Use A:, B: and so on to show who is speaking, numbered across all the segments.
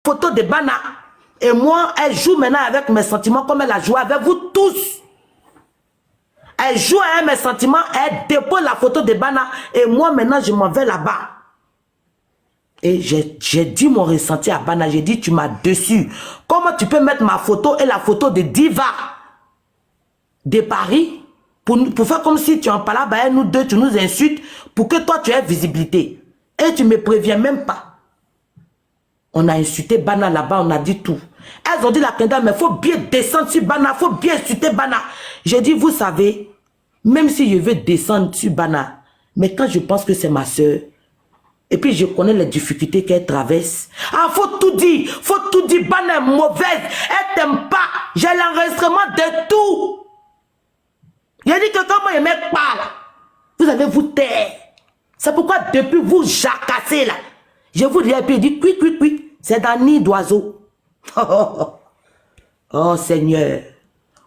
A: photo de Bana. Et moi, elle joue maintenant avec mes sentiments comme elle a joué avec vous tous. Elle joue avec mes sentiments, elle dépose la photo de Bana. Et moi, maintenant, je m'en vais là-bas. Et j'ai dit mon ressenti à Bana. J'ai dit, tu m'as déçu. Comment tu peux mettre ma photo et la photo de Diva de Paris pour faire comme si tu en parlais, bah, nous deux, tu nous insultes pour que toi, tu aies visibilité. Et tu ne me préviens même pas. On a insulté Bana là-bas, on a dit tout. Elles ont dit la Kenda, mais il faut bien descendre sur Bana, il faut bien insulter Bana. J'ai dit, vous savez, même si je veux descendre sur Bana, mais quand je pense que c'est ma soeur, et puis je connais les difficultés qu'elle traverse, ah, faut tout dire, Bana est mauvaise, elle t'aime pas, j'ai l'enregistrement de tout. J'ai dit que quand moi, les mecs parlent, vous allez vous taire. C'est pourquoi depuis vous jacassez là, je vous dis, et puis il dit, oui, c'est dans le nid d'oiseau. Oh Seigneur,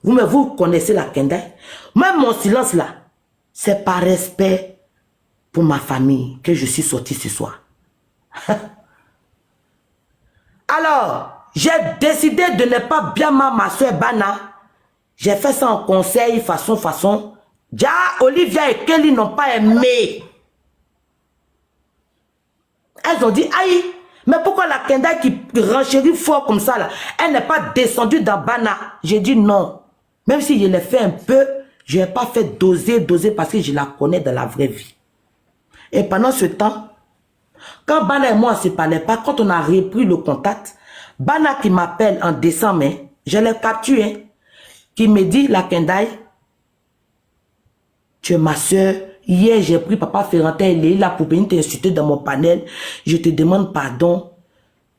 A: vous connaissez la Kenda. Même mon silence là, c'est par respect pour ma famille que je suis sorti ce soir. Alors, j'ai décidé de ne pas bien ma soeur Bana. J'ai fait ça en conseil, façon. Ja, Olivia et Kelly n'ont pas aimé. Elles ont dit, aïe, mais pourquoi la Kenda qui renchérit fort comme ça, là, elle n'est pas descendue dans Bana? J'ai dit non. Même si je l'ai fait un peu, je n'ai pas fait doser parce que je la connais dans la vraie vie. Et pendant ce temps, quand Bana et moi ne se parlaient pas, quand on a repris le contact, Bana qui m'appelle en décembre, je l'ai capturé, qui me dit, la Kendai, tu es ma soeur. Hier, j'ai pris Papa Ferrantin, il est là pour venir t'insulter dans mon panel. Je te demande pardon.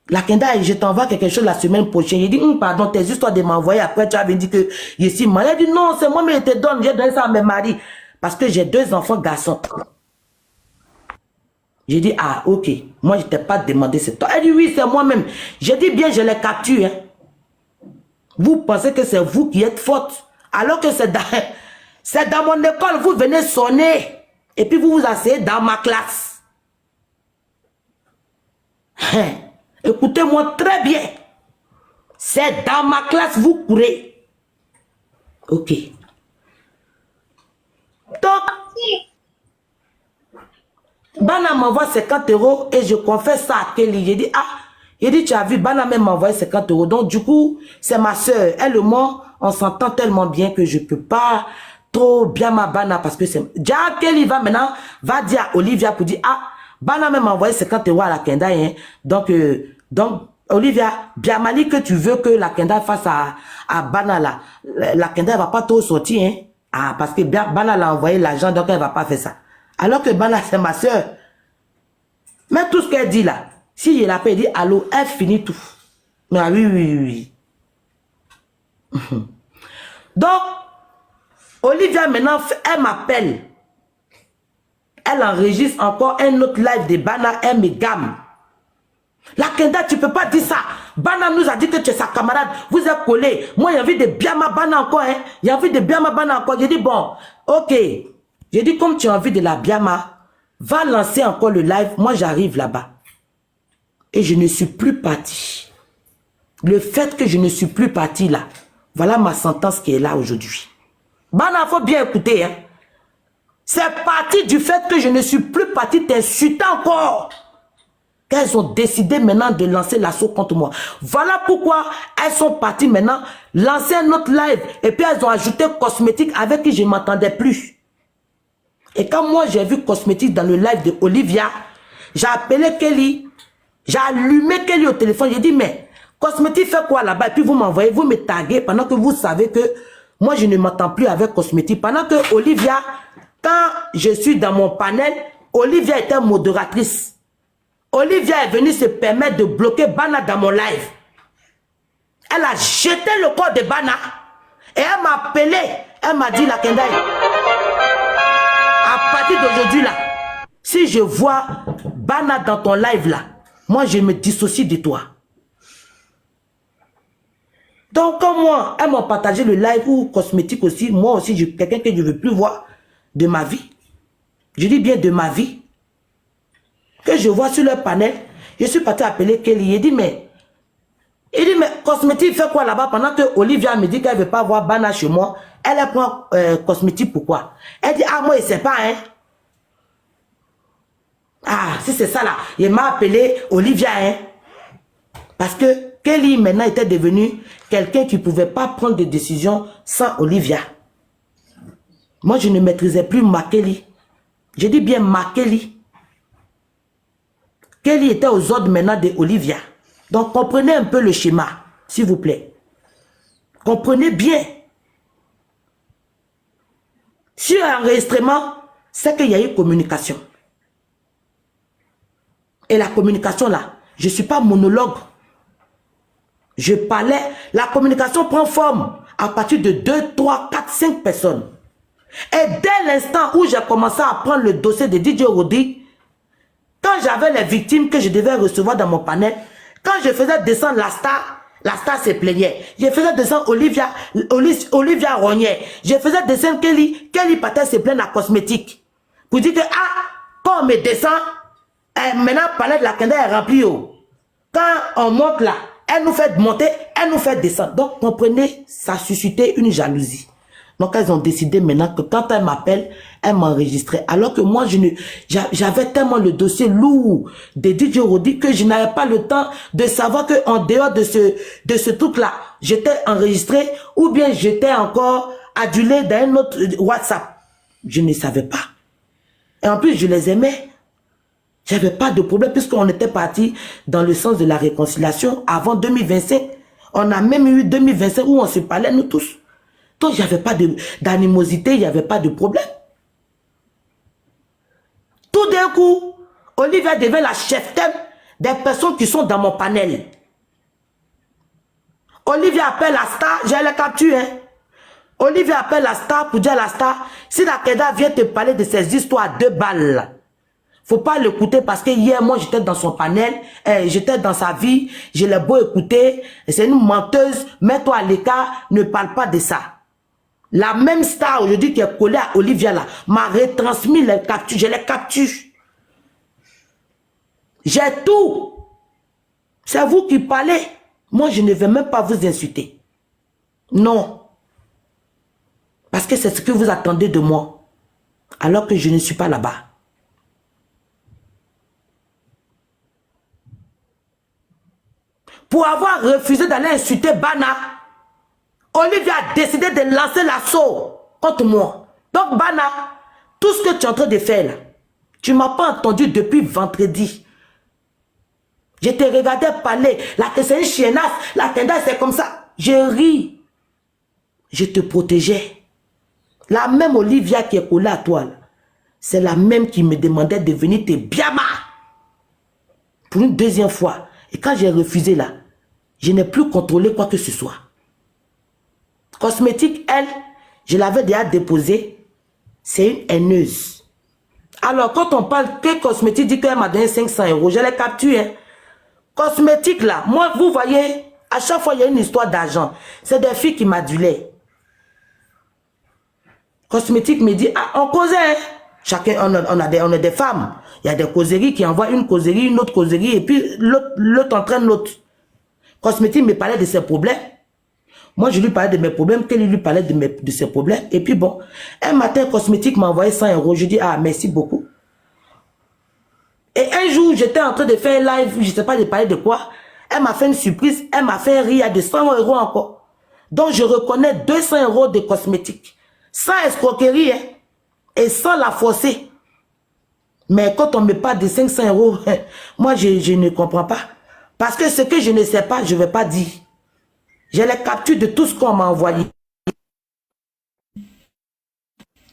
A: La Kendai, je t'envoie quelque chose la semaine prochaine. Il dit, pardon, tes histoires de m'envoyer. Après, tu avais dit que je suis mal. Il dit, non, c'est moi, mais je te donne. J'ai donné ça à mes maris. Parce que j'ai 2 enfants garçons. J'ai dit, ah, ok. Moi, je ne t'ai pas demandé, c'est toi. Elle dit, oui, c'est moi-même. J'ai dit, bien, je les capture. Hein. Vous pensez que c'est vous qui êtes faute. Alors que c'est dans mon école, vous venez sonner. Et puis vous vous asseyez dans ma classe. Hein. Écoutez-moi très bien. C'est dans ma classe, vous courez. Ok. Donc, Bana m'envoie 50 € et je confesse ça à Kelly. J'ai dit, ah, il dit, tu as vu, Bana même m'a envoyé 50 €. Donc, du coup, c'est ma soeur. Elle et moi, on s'entend tellement bien que je ne peux pas trop bien ma Bana parce que c'est... Déjà, Kelly va maintenant, va dire à Olivia pour dire, ah, Bana même m'a envoyé 50 € à la Kenda. Hein. Donc, Olivia, bien mali que tu veux que la Kenda fasse à Bana là. La Kenda ne va pas trop sortir. Hein. Ah, parce que Bana l'a envoyé l'argent, donc elle ne va pas faire ça. Alors que Bana, c'est ma soeur. Mais tout ce qu'elle dit là, si je l'appelle, elle dit allô, elle finit tout. Mais ah, oui. Donc, Olivia maintenant, elle m'appelle. Elle enregistre encore un autre live de Bana, elle me gamme. La Kenda, tu ne peux pas dire ça. Bana nous a dit que tu es sa camarade. Vous êtes collés. Moi, j'ai envie de bien ma Bana encore. Hein. J'ai envie de bien ma Bana encore. J'ai dit, bon, ok. J'ai dit, comme tu as envie de la Biama, va lancer encore le live. Moi, j'arrive là-bas. Et je ne suis plus parti. Le fait que je ne suis plus parti là, voilà ma sentence qui est là aujourd'hui. Bana, il faut bien écouter. Hein. C'est parti du fait que je ne suis plus parti t'insulter encore. Qu'elles ont décidé maintenant de lancer l'assaut contre moi. Voilà pourquoi elles sont parties maintenant lancer un autre live. Et puis elles ont ajouté Cosmétique avec qui je ne m'entendais plus. Et quand moi j'ai vu Cosmétique dans le live de Olivia, j'ai appelé Kelly. J'ai allumé Kelly au téléphone. J'ai dit, mais Cosmétique fait quoi là-bas? Et puis vous m'envoyez, vous me taguez pendant que vous savez que moi je ne m'entends plus avec Cosmétique. Pendant que Olivia, quand je suis dans mon panel, Olivia était modératrice. Olivia est venue se permettre de bloquer Bana dans mon live. Elle a jeté le corps de Bana et elle m'a appelé. Elle m'a dit, la Kendai, à partir d'aujourd'hui là, si je vois Bana dans ton live là, moi je me dissocie de toi. Donc comme moi, elles m'ont partagé le live ou Cosmétique aussi, moi aussi, quelqu'un que je ne veux plus voir de ma vie. Je dis bien de ma vie. Que je vois sur leur panel, je suis parti appeler Kelly. Il dit, mais Il dit, mais cosmétique fait quoi là-bas? Pendant que Olivia me dit qu'elle ne veut pas voir Bana chez moi, elle prend cosmétique pourquoi? Elle dit, ah, moi, il ne sait pas, hein. Ah, si c'est ça là, il m'a appelé Olivia, hein. Parce que Kelly maintenant était devenu quelqu'un qui ne pouvait pas prendre de décision sans Olivia. Moi, je ne maîtrisais plus ma Kelly. Je dis bien ma Kelly. Kelly était aux ordres maintenant de Olivia. Donc, comprenez un peu le schéma, s'il vous plaît. Comprenez bien. Sur l'enregistrement, c'est qu'il y a eu communication. Et la communication là, je ne suis pas monologue. Je parlais, la communication prend forme à partir de 2, 3, 4, 5 personnes. Et dès l'instant où j'ai commencé à prendre le dossier de DJ Rodi, quand j'avais les victimes que je devais recevoir dans mon panel, quand je faisais descendre la star se plaignait. Je faisais descendre Olivia Rognet. Je faisais descendre Kelly partait se plaindre à cosmétique. Pour dire que, ah, quand on me descend, maintenant, le panel de la Kenda est rempli. Oh. Quand on monte là, elle nous fait monter, elle nous fait descendre. Donc, comprenez, ça a suscité une jalousie. Donc, elles ont décidé maintenant que quand elle m'appelle, elle m'enregistrait. Alors que moi, j'avais tellement le dossier lourd de DJ Rodi que je n'avais pas le temps de savoir qu'en dehors de ce truc-là, j'étais enregistré ou bien j'étais encore adulé dans un autre WhatsApp. Je ne savais pas. Et en plus, je les aimais. J'avais pas de problème puisqu'on était parti dans le sens de la réconciliation avant 2025. On a même eu 2025 où on se parlait nous tous. Donc, il n'y avait pas d'animosité, il n'y avait pas de problème. Tout d'un coup, Olivia devient la chef-thème des personnes qui sont dans mon panel. Olivia appelle la star, j'ai la capture. Hein. Olivia appelle la star pour dire à la star, si la Kenda vient te parler de ces histoires à 2 balles, faut pas l'écouter parce que hier, moi, j'étais dans son panel, j'étais dans sa vie, je l'ai beau écouter, c'est une menteuse, mets-toi à l'écart, ne parle pas de ça. La même star aujourd'hui qui est collée à Olivia là, m'a retransmis les captures, je les capture. J'ai tout. C'est vous qui parlez. Moi, je ne vais même pas vous insulter. Non. Parce que c'est ce que vous attendez de moi. Alors que je ne suis pas là-bas. Pour avoir refusé d'aller insulter Bana, Olivia a décidé de lancer l'assaut contre moi. Donc, Bana, tout ce que tu es en train de faire là, tu ne m'as pas entendu depuis vendredi. Je te regardais parler. Là, que c'est une chiennasse. La tendance, c'est comme ça. Je ris. Je te protégeais. La même Olivia qui est collée à toi, c'est la même qui me demandait de venir te biama. Pour une deuxième fois. Et quand j'ai refusé là, je n'ai plus contrôlé quoi que ce soit. Cosmétique, elle, je l'avais déjà déposée. C'est une haineuse. Alors, quand on parle que Cosmétique dit qu'elle m'a donné 500 €, je l'ai capturé. Hein. Cosmétique là, moi, vous voyez, à chaque fois, il y a une histoire d'argent. C'est des filles qui m'adulaient. Cosmétique me dit, ah, on causait. Hein. Chacun, on a des femmes. Il y a des causeries qui envoient une causerie, une autre causerie, et puis l'autre entraîne l'autre. Cosmétique me parlait de ses problèmes. Moi, je lui parlais de mes problèmes, qu'elle lui parlait de ses problèmes. Et puis bon, un matin, Cosmétique m'a envoyé 100 €. Je dis, ah, merci beaucoup. Et un jour, j'étais en train de faire un live, je ne sais pas de parler de quoi. Elle m'a fait une surprise, elle m'a fait un rire de 100 € encore. Donc, je reconnais 200 € de Cosmétique. Sans escroquerie, hein, et sans la forcer. Mais quand on me parle de 500 €, moi, je ne comprends pas. Parce que ce que je ne sais pas, je ne vais pas dire. J'ai les captures de tout ce qu'on m'a envoyé.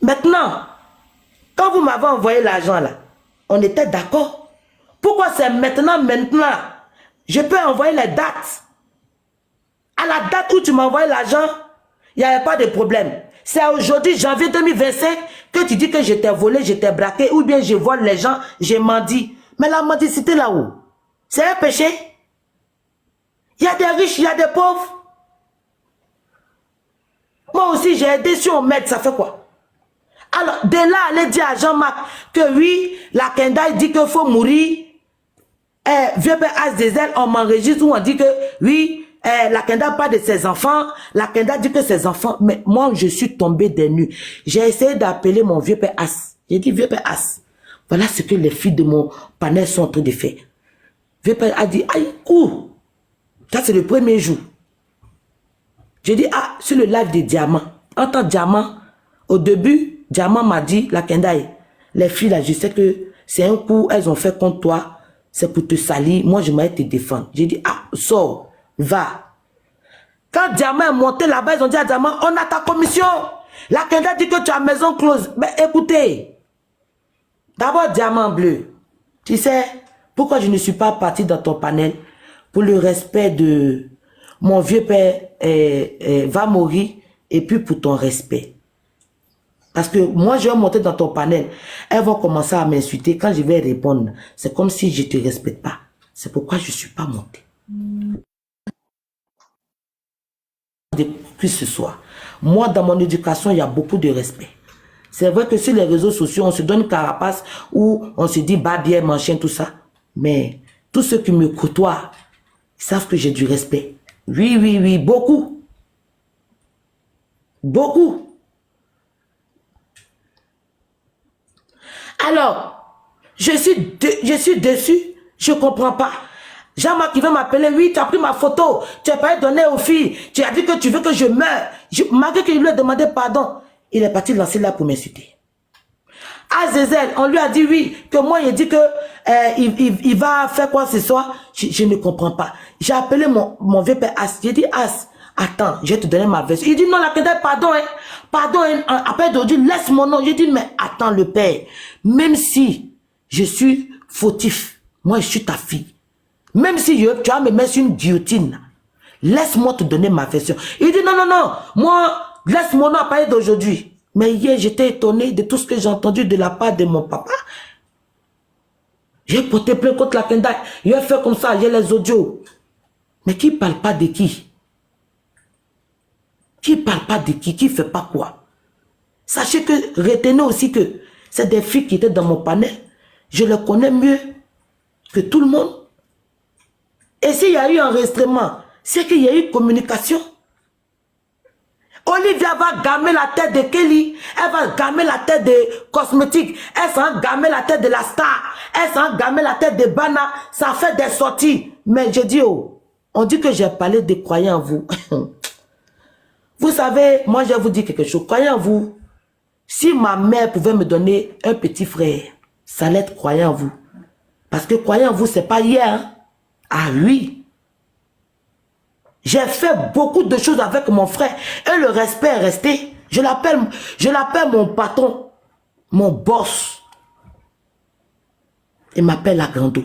A: Maintenant, quand vous m'avez envoyé l'argent là, on était d'accord. Pourquoi c'est maintenant, je peux envoyer les dates. À la date où tu m'as envoyé l'argent, il n'y avait pas de problème. C'est aujourd'hui, janvier 2025, que tu dis que je t'ai volé, je t'ai braqué, ou bien je vole les gens, je mendie. Mais la mendicité là-haut, c'est un péché. Il y a des riches, il y a des pauvres. Moi aussi, j'ai aidé sur on m'aide, ça fait quoi? Alors, de là, aller dire à Jean-Marc que oui, la Kenda dit qu'il faut mourir. vieux père Azazel, on m'enregistre où on dit que, oui, la Kenda parle de ses enfants, la Kenda dit que ses enfants, mais moi, je suis tombé des nues. J'ai essayé d'appeler mon vieux père As. J'ai dit, vieux père As, voilà ce que les filles de mon panel sont en train de faire. Vieux père a dit, aïe, cours. Ça, c'est le premier jour. J'ai dit, ah, sur le live de Diamant. En tant que Diamant, au début, Diamant m'a dit, la Kendaï, les filles là, je sais que c'est un coup, elles ont fait contre toi, c'est pour te salir, moi je m'allais te défendre. J'ai dit, ah, sors, va. Quand Diamant est monté là-bas, ils ont dit à Diamant, on a ta commission. La Kenda dit que tu as maison close. Mais écoutez, d'abord Diamant bleu, tu sais, pourquoi je ne suis pas parti dans ton panel? Pour le respect de mon vieux père va mourir, et puis pour ton respect. Parce que moi, je vais monter dans ton panel. Elles vont commencer à m'insulter. Quand je vais répondre, c'est comme si je ne te respecte pas. C'est pourquoi je ne suis pas monté. Que ce soit. Moi, dans mon éducation, il y a beaucoup de respect. C'est vrai que sur les réseaux sociaux, on se donne carapace ou on se dit bah bien, mon chien, tout ça. Mais tous ceux qui me côtoient, ils savent que j'ai du respect. Oui, oui, oui, beaucoup. Beaucoup. Alors, je suis déçu. Je ne comprends pas. Jean-Marc qui veut m'appeler, oui, tu as pris ma photo, tu n'as pas donné aux filles, tu as dit que tu veux que je meure. Malgré qu'il lui a demandé pardon, il est parti lancer là pour m'insulter. Azazel, on lui a dit oui, que moi il dit que il va faire quoi ce soir. Je ne comprends pas. J'ai appelé mon vieux père As. J'ai dit As, attends, je vais te donner ma version. Il dit non, la Kenda, pardon, hein. Pardon, hein. Après il dit laisse mon nom. J'ai dit mais attends le père, même si je suis fautif, moi je suis ta fille. Même si tu vas me mettre sur une guillotine, laisse-moi te donner ma version. Il dit non, non, non, moi, laisse mon nom à parler d'aujourd'hui. Mais hier, j'étais étonné de tout ce que j'ai entendu de la part de mon papa. J'ai porté plainte contre la Kenda. Il a fait comme ça, j'ai les audios. Mais qui ne parle pas de qui? Qui ne parle pas de qui ne fait pas quoi? Sachez que, retenez aussi que c'est des filles qui étaient dans mon panel. Je les connais mieux que tout le monde. Et s'il y a eu enregistrement, c'est qu'il y a eu communication. Olivia va gammer la tête de Kelly, elle va gammer la tête de Cosmétique, elle s'en gammer la tête de la star, elle s'en gammer la tête de Bana, ça fait des sorties. Mais je dis, oh, on dit que j'ai parlé de croyez en vous. Vous savez, moi je vais vous dire quelque chose, croyez en vous. Si ma mère pouvait me donner un petit frère, ça allait être croyez en vous. Parce que croyez en vous, c'est pas hier, hein? Ah oui, j'ai fait beaucoup de choses avec mon frère et le respect est resté. Je l'appelle mon patron, mon boss. Il m'appelle la grande.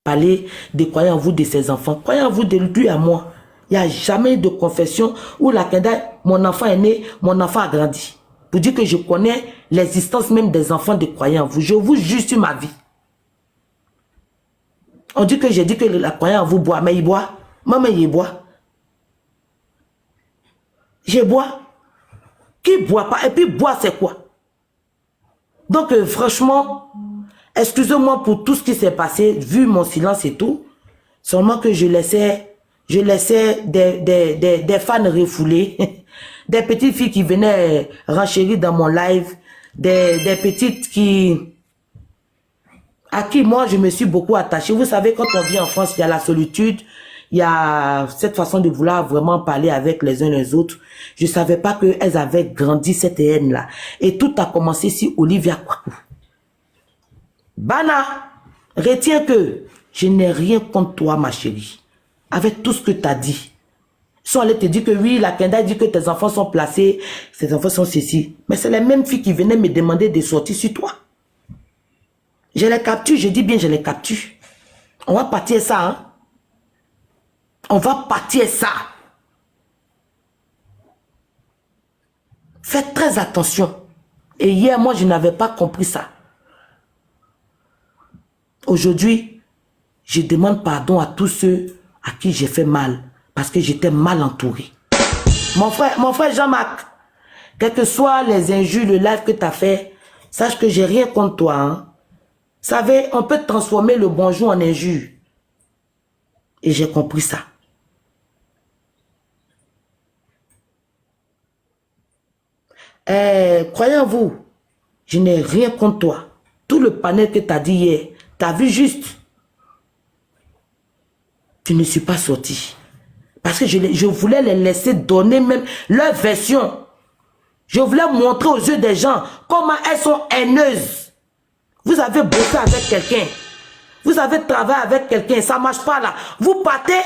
A: Parler de croyez en vous de ses enfants, croyez en vous de lui à moi. Il n'y a jamais eu de confession où la Kenda, mon enfant est né, mon enfant a grandi. Pour dire que je connais l'existence même des enfants de croyez en vous. Je vous jure sur ma vie. On dit que j'ai dit que la croyance vous boit, mais il boit. Maman, il boit. Je bois. Qui boit pas? Et puis boire, c'est quoi? Donc, franchement, excusez-moi pour tout ce qui s'est passé, vu mon silence et tout. Seulement que je laissais des fans refoulés, des petites filles qui venaient renchérir dans mon live, des petites à qui moi je me suis beaucoup attachée. Vous savez, quand on vit en France, il y a la solitude, il y a cette façon de vouloir vraiment parler avec les uns les autres. Je ne savais pas qu'elles avaient grandi cette haine-là. Et tout a commencé ici, Olivia Kwaku. Bana, retiens que je n'ai rien contre toi, ma chérie. Avec tout ce que tu as dit. Ils sont allés te dire que oui, la Kenda dit que tes enfants sont placés, tes enfants sont ceci. Mais c'est les mêmes filles qui venaient me demander de sortir sur toi. Je les capture, je dis bien je les capture. On va partir ça, hein. On va partir ça. Faites très attention. Et hier, moi, je n'avais pas compris ça. Aujourd'hui, je demande pardon à tous ceux à qui j'ai fait mal. Parce que j'étais mal entouré. Mon frère Jean-Marc, quelles que soient les injures, le live que tu as fait, sache que j'ai rien contre toi, hein. savez, on peut transformer le bonjour en injure. Et j'ai compris ça. Croyez en vous, je n'ai rien contre toi. Tout le panel que tu as dit hier, tu as vu juste. Tu ne suis pas sorti. Parce que je voulais les laisser donner même leur version. Je voulais montrer aux yeux des gens comment elles sont haineuses. Vous avez bossé avec quelqu'un. Vous avez travaillé avec quelqu'un. Ça ne marche pas là. Vous partez.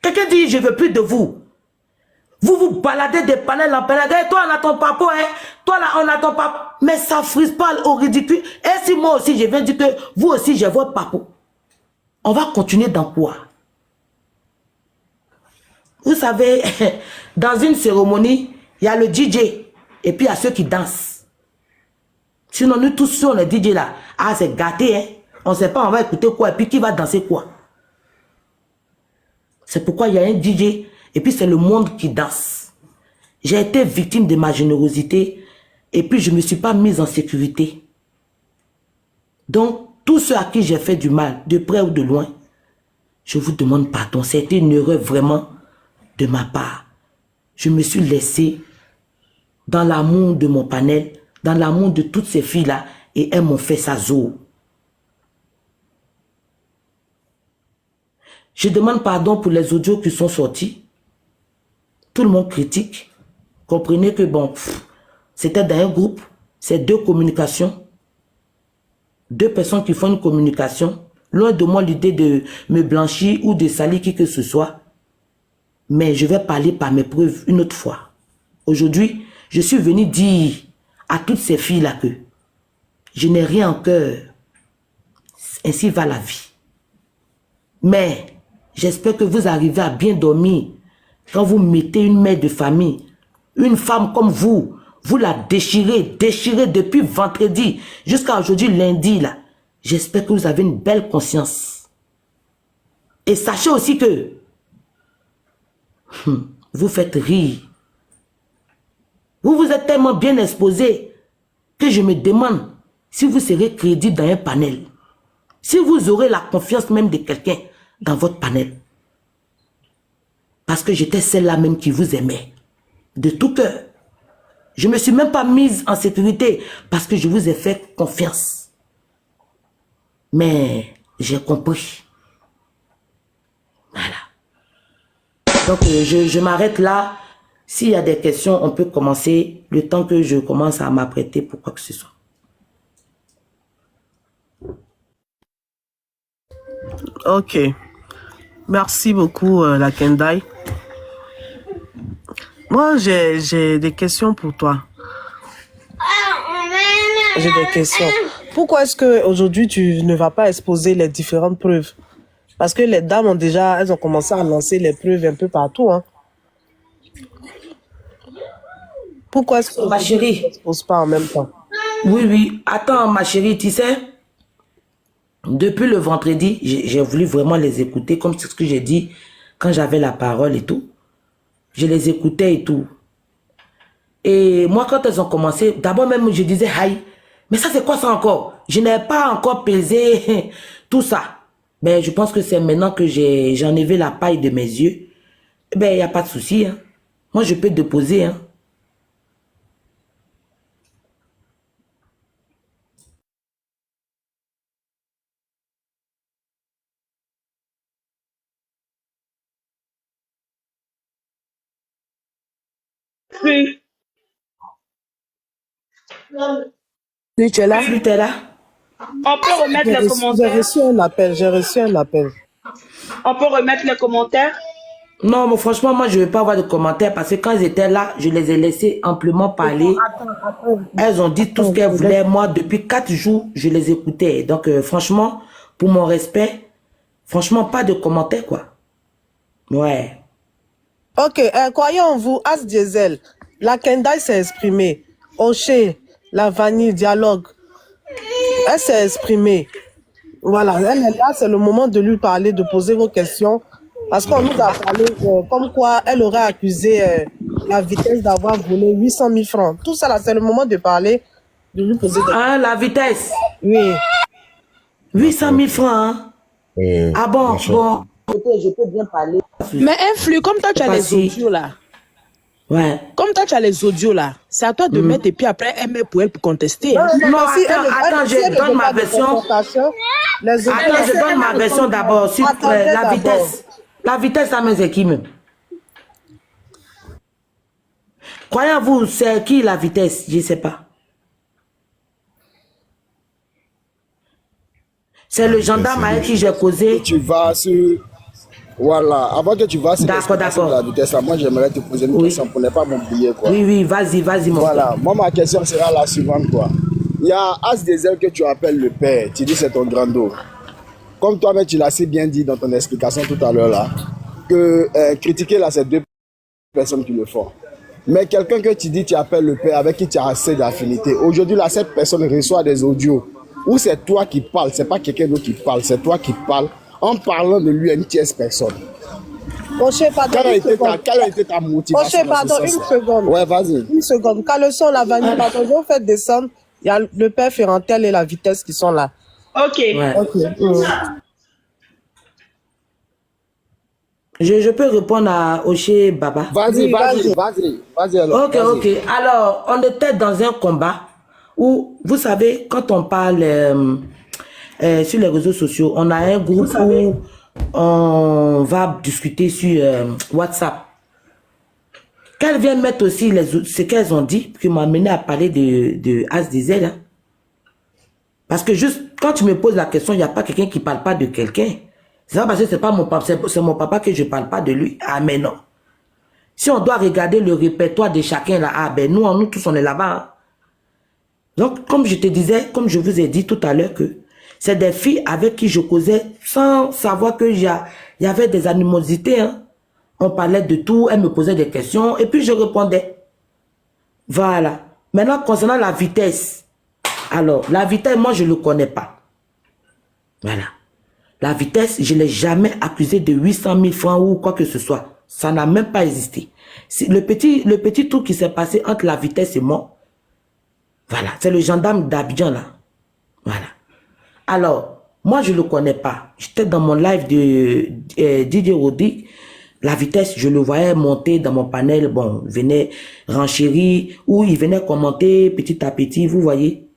A: Quelqu'un dit, je ne veux plus de vous. Vous vous baladez des panels en panel. Toi, on attend pas pour, hein. Toi, là, on n'attend pas. Mais ça frise pas au ridicule. Et si moi aussi, je viens dire que vous aussi, j'ai votre papo. On va continuer dans quoi? Vous savez, dans une cérémonie, il y a le DJ. Et puis, il y a ceux qui dansent. Sinon, nous tous, si on est DJ là, ah, c'est gâté, hein. On ne sait pas, on va écouter quoi. Et puis, qui va danser quoi? C'est pourquoi il y a un DJ. Et puis, c'est le monde qui danse. J'ai été victime de ma générosité. Et puis, je ne me suis pas mise en sécurité. Donc, tous ceux à qui j'ai fait du mal, de près ou de loin, je vous demande pardon. C'était une erreur vraiment de ma part. Je me suis laissé dans l'amour de mon panel, dans l'amour de toutes ces filles-là, et elles m'ont fait ça zo. Je demande pardon pour les audios qui sont sortis. Tout le monde critique. Comprenez que bon, c'était dans un groupe, c'est deux communications. Deux personnes qui font une communication. Loin de moi l'idée de me blanchir ou de salir qui que ce soit. Mais je vais parler par mes preuves une autre fois. Aujourd'hui, je suis venu dire à toutes ces filles-là que je n'ai rien en cœur. Ainsi va la vie. Mais j'espère que vous arrivez à bien dormir quand vous mettez une mère de famille, une femme comme vous la déchirez depuis vendredi jusqu'à aujourd'hui lundi là. J'espère que vous avez une belle conscience. Et sachez aussi que vous faites rire. Vous vous êtes tellement bien exposé que je me demande si vous serez crédible dans un panel. Si vous aurez la confiance même de quelqu'un dans votre panel. Parce que j'étais celle-là même qui vous aimait. De tout cœur. Je ne me suis même pas mise en sécurité parce que je vous ai fait confiance. Mais j'ai compris. Voilà. Donc, je m'arrête là. S'il y a des questions, on peut commencer le temps que je commence à m'apprêter pour quoi que ce soit.
B: Ok. Merci beaucoup, la Kendai. Moi, j'ai des questions pour toi. J'ai des questions. Pourquoi est-ce qu'aujourd'hui, tu ne vas pas exposer les différentes preuves? Parce que les dames elles ont commencé à lancer les preuves un peu partout. Hein. Pourquoi est-ce que
A: ma chérie,
B: tu n'exposes pas en même temps?
A: Oui. Attends, ma chérie, tu sais, depuis le vendredi, j'ai voulu vraiment les écouter, comme ce que j'ai dit quand j'avais la parole et tout. Je les écoutais et tout. Et moi, quand elles ont commencé, d'abord même, je disais, aïe, mais ça, c'est quoi ça encore? Je n'ai pas encore pesé tout ça. Mais je pense que c'est maintenant que j'ai enlevé la paille de mes yeux. Ben, il n'y a pas de souci. Hein. Moi, je peux déposer. Hein.
C: Oui.
B: Oui, tu es là?
A: Tu es là?
C: On peut remettre les
B: J'ai
C: commentaires.
B: reçu un appel.
C: On peut remettre les commentaires.
A: Non, mais franchement, moi, je ne vais pas avoir de commentaires parce que quand ils étaient là, je les ai laissés amplement parler. Elles ont dit tout ce qu'elles voulaient. Moi, depuis 4 jours, je les écoutais. Donc, franchement, pour mon respect, franchement, pas de commentaires, quoi. Ouais.
B: Ok, croyons en vous, As Diesel. La Kendai s'est exprimée. Oché, la vanille, dialogue. Elle s'est exprimée. Voilà, elle est là, c'est le moment de lui parler, de poser vos questions. Parce qu'on nous a parlé comme quoi elle aurait accusé la vitesse d'avoir volé 800 000 francs. Tout ça là, c'est le moment de parler, de lui poser des questions.
A: Ah, la vitesse.
B: Oui.
A: 800 000 francs, hein? Ah bon, bon. Je peux bien parler.
D: Mais Influ, comme toi tu as les
A: Vas-y.
D: audios là,
A: Ouais.
D: comme toi tu as les audios là, c'est à toi de mettre et puis après elle met pour elle pour contester. Hein.
A: Non, attends, je donne ma version. Attends, je donne ma version d'abord sur la vitesse. La vitesse, ça me c'est qui même? Croyez-vous, c'est qui la vitesse? Je ne sais pas. C'est le gendarme avec qui j'ai causé.
E: Tu vas sur... Voilà, avant que tu vas sur
A: D'accord.
E: la vitesse, là, moi j'aimerais te poser une question pour ne pas m'oublier.
A: Oui, vas-y, mon
E: Voilà,
A: frère.
E: moi ma question sera la suivante, quoi. Il y a As des ailes que tu appelles le père, tu dis c'est ton grand dos. Comme toi-même tu l'as si bien dit dans ton explication tout à l'heure là, que critiquer là c'est deux personnes qui le font. Mais quelqu'un que tu dis tu appelles le père, avec qui tu as assez d'affinité, aujourd'hui là cette personne reçoit des audios où c'est toi qui parles, c'est pas quelqu'un d'autre qui parle, c'est toi qui parles en parlant de lui à une tierce personne. Quelle a été ta motivation?
B: Oché, pardon, une seconde.
E: Ouais, vas-y.
B: Une seconde. Quand le son, la vanille, pardon, je vais faire descendre. Il y a le père Ferrantel et la vitesse qui sont là.
C: Ok.
A: Ouais.
B: Ok.
A: Je peux répondre à Oché Baba.
E: Vas-y alors.
A: Ok. Alors, on était dans un combat où, vous savez, quand on parle sur les réseaux sociaux, on a un groupe où on va discuter sur WhatsApp. Qu'elles viennent mettre aussi ce qu'elles ont dit, qui m'a amené à parler de As des ailes. Hein. Parce que juste, quand tu me poses la question, il n'y a pas quelqu'un qui ne parle pas de quelqu'un. C'est ça parce que c'est mon papa que je ne parle pas de lui. Ah, mais non. Si on doit regarder le répertoire de chacun là, ah ben nous tous on est là-bas. Hein. Donc, comme je te disais, comme je vous ai dit tout à l'heure que c'est des filles avec qui je causais sans savoir qu'il y avait des animosités. Hein. On parlait de tout, elles me posaient des questions et puis je répondais. Voilà. Maintenant, concernant la vitesse. Alors, la vitesse, moi, je ne le connais pas. Voilà. La vitesse, je ne l'ai jamais accusé de 800 000 francs ou quoi que ce soit. Ça n'a même pas existé. Le petit truc qui s'est passé entre la vitesse et moi, voilà, c'est le gendarme d'Abidjan là. Voilà. Alors, moi, je ne le connais pas. J'étais dans mon live de Didier Rodi. La vitesse, je le voyais monter dans mon panel. Bon, il venait renchérir ou il venait commenter petit à petit, vous voyez.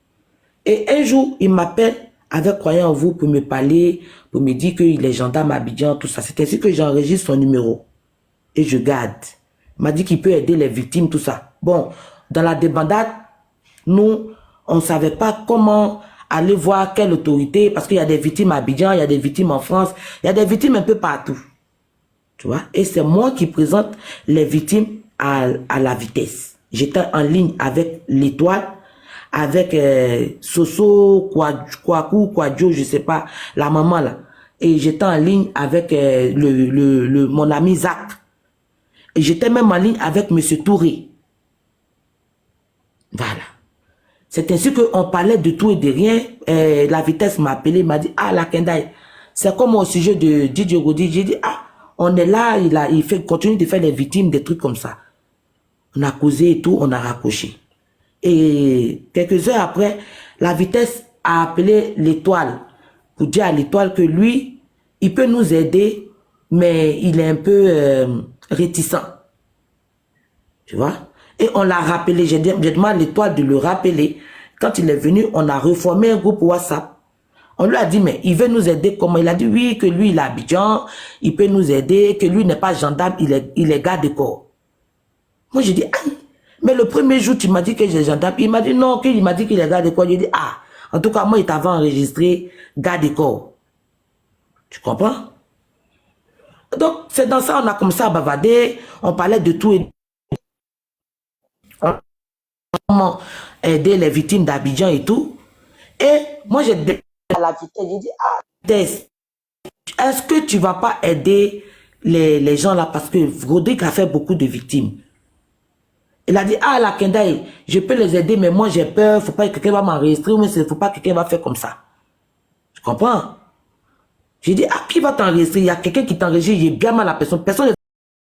A: Et un jour, il m'appelle avec croyant en vous pour me parler, pour me dire qu'il est gendarme à Abidjan, tout ça. C'est ainsi que j'enregistre son numéro. Et je garde. Il m'a dit qu'il peut aider les victimes, tout ça. Bon, dans la débandade, nous, on ne savait pas comment aller voir quelle autorité, parce qu'il y a des victimes à Abidjan, il y a des victimes en France, il y a des victimes un peu partout. Tu vois? Et c'est moi qui présente les victimes à la vitesse. J'étais en ligne avec l'Étoile, avec Soso, Kwaku, Kwadjo, je sais pas, la maman là. Et j'étais en ligne avec mon ami Zach. Et j'étais même en ligne avec Monsieur Touré. Voilà. C'est ainsi qu'on parlait de tout et de rien. La vitesse m'a appelé, m'a dit, ah, la Kendai, c'est comme au sujet de Didier Rodi. J'ai dit, ah, on est là, il continue de faire les victimes, des trucs comme ça. On a causé et tout, on a raccroché. Et quelques heures après, la vitesse a appelé l'Étoile pour dire à l'Étoile que lui, il peut nous aider, mais il est un peu réticent. Tu vois? Et on l'a rappelé, j'ai demandé à l'Étoile de le rappeler. Quand il est venu, on a reformé un groupe WhatsApp. On lui a dit, mais il veut nous aider comment? Il a dit, oui, que lui, il est à Abidjan, il peut nous aider, que lui n'est pas gendarme, il est garde de corps. Moi, j'ai dit, ah, mais le premier jour, tu m'as dit que j'ai gendarme. Il m'a dit, non, qu'il m'a dit qu'il est garde de corps. J'ai dit, ah, en tout cas, moi, il t'avait enregistré garde de corps. Tu comprends? Donc, c'est dans ça, on a commencé à bavarder, on parlait de tout et comment aider les victimes d'Abidjan et tout. Et moi, j'ai dit à la vitesse, j'ai dit, ah, Tess, est-ce que tu vas pas aider les gens là parce que Rodrigue a fait beaucoup de victimes. Il a dit, ah, la Kendai, je peux les aider, mais moi j'ai peur, faut pas que quelqu'un va m'enregistrer, ou il faut pas que quelqu'un va faire comme ça. Tu comprends? J'ai dit, ah, qui va t'enregistrer? Il y a quelqu'un qui t'enregistre, j'ai bien mal à la personne. Personne